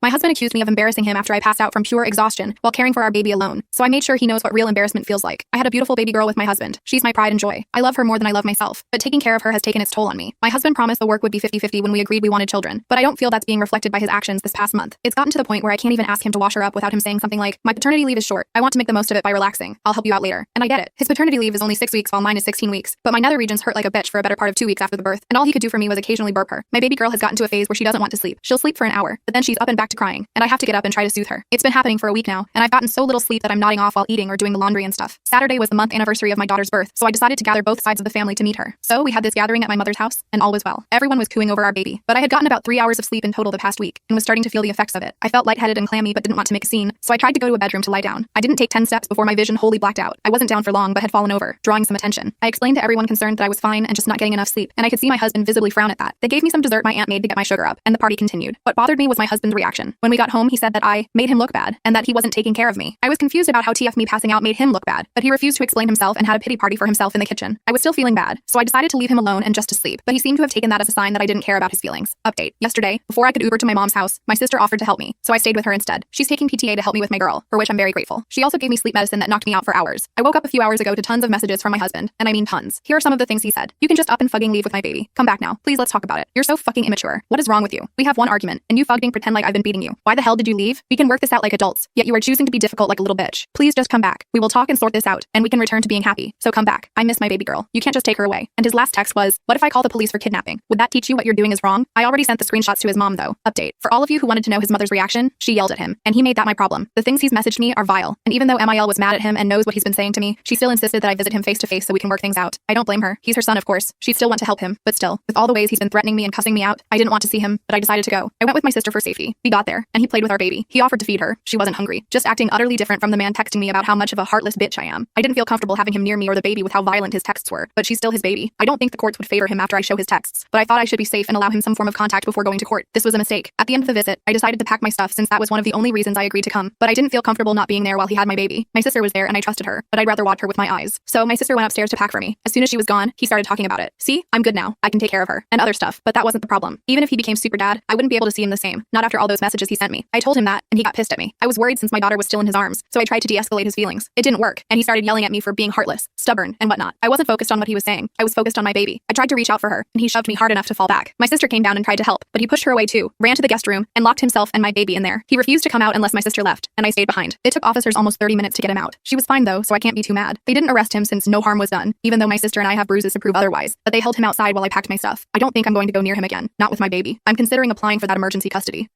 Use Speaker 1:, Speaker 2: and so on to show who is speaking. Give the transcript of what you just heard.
Speaker 1: My husband accused me of embarrassing him after I passed out from pure exhaustion while caring for our baby alone, so I made sure he knows what real embarrassment feels like. I had a beautiful baby girl with my husband. She's my pride and joy. I love her more than I love myself, but taking care of her has taken its toll on me. My husband promised the work would be 50-50 when we agreed we wanted children, but I don't feel that's being reflected by his actions this past month. It's gotten to the point where I can't even ask him to wash her up without him saying something like, "My paternity leave is short. I want to make the most of it by relaxing. I'll help you out later." And I get it. His paternity leave is only 6 weeks while mine is 16 weeks, but my nether regions hurt like a bitch for a better part of 2 weeks after the birth, and all he could do for me was occasionally burp her. My baby girl has gotten to a phase where she doesn't want to sleep. She'll sleep for an hour, but then she's up and back to crying, and I have to get up and try to soothe her. It's been happening for a week now, and I've gotten so little sleep that I'm nodding off while eating or doing the laundry and stuff. Saturday was the month anniversary of my daughter's birth, so I decided to gather both sides of the family to meet her. So we had this gathering at my mother's house, and all was well. Everyone was cooing over our baby, but I had gotten about 3 hours of sleep in total the past week, and was starting to feel the effects of it. I felt lightheaded and clammy but didn't want to make a scene, so I tried to go to a bedroom to lie down. I didn't take 10 steps before my vision wholly blacked out. I wasn't down for long but had fallen over, drawing some attention. I explained to everyone concerned that I was fine and just not getting enough sleep, and I could see my husband visibly frown at that. They gave me some dessert my aunt made to get my sugar up, and the party continued. What bothered me was my husband's reaction. When we got home, he said that I made him look bad, and that he wasn't taking care of me. I was confused about how TF me passing out made him look bad, but he refused to explain himself and had a pity party for himself in the kitchen. I was still feeling bad, so I decided to leave him alone and just to sleep, but he seemed to have taken that as a sign that I didn't care about his feelings. Update. Yesterday, before I could Uber to my mom's house, my sister offered to help me, so I stayed with her instead. She's taking PTA to help me with my girl, for which I'm very grateful. She also gave me sleep medicine that knocked me out for hours. I woke up a few hours ago to tons of messages from my husband, and I mean tons. Here are some of the things he said. "You can just up and fucking leave with my baby. Come back now. Please, let's talk about it. You're so fucking immature. What is wrong with you? We have one argument, and you fucking pretend like I've been beating you. Why the hell did you leave? We can work this out like adults, yet you are choosing to be difficult like a little bitch. Please just come back. We will talk and sort this out, and we can return to being happy. So come back. I miss my baby girl. You can't just take her away." And his last text was, "What if I call the police for kidnapping? Would that teach you what you're doing is wrong?" I already sent the screenshots to his mom though. Update. For all of you who wanted to know his mother's reaction, she yelled at him, and he made that my problem. The things he's messaged me are vile, and even though MIL was mad at him and knows what he's been saying to me, she still insisted that I visit him face to face so we can work things out. I don't blame her. He's her son, of course. She still want to help him, but still, with all the ways he's been threatening me and cussing me out, I didn't want to see him, but I decided to go. I went with my sister for safety. We got there, and he played with our baby. He offered to feed her. She wasn't hungry, just acting utterly different from the man texting me about how much of a heartless bitch I am. I didn't feel comfortable having him near me or the baby with how violent his texts were, but she's still his baby. I don't think the courts would favor him after I show his texts, but I thought I should be safe and allow him some form of contact before going to court. This was a mistake. At the end of the visit, I decided to pack my stuff since that was one of the only reasons I agreed to come, but I didn't feel comfortable not being there while he had my baby. My sister was there and I trusted her, but I'd rather watch her with my eyes. So my sister went upstairs to pack for me. As soon as she was gone, he started talking about it. "See, I'm good now. I can take care of her," and other stuff, but that wasn't the problem. Even if he became super dad, I wouldn't be able to see him the same, not after all those messages he sent me. I told him that, and he got pissed at me. I was worried since my daughter was still in his arms, so I tried to de-escalate his feelings. It didn't work, and he started yelling at me for being heartless, stubborn, and whatnot. I wasn't focused on what he was saying. I was focused on my baby. I tried to reach out for her, and he shoved me hard enough to fall back. My sister came down and tried to help, but he pushed her away too, ran to the guest room, and locked himself and my baby in there. He refused to come out unless my sister left, and I stayed behind. It took officers almost 30 minutes to get him out. She was fine though, so I can't be too mad. They didn't arrest him since no harm was done, even though my sister and I have bruises to prove otherwise, but they held him outside while I packed my stuff. I don't think I'm going to go near him again, not with my baby. I'm considering applying for that emergency custody.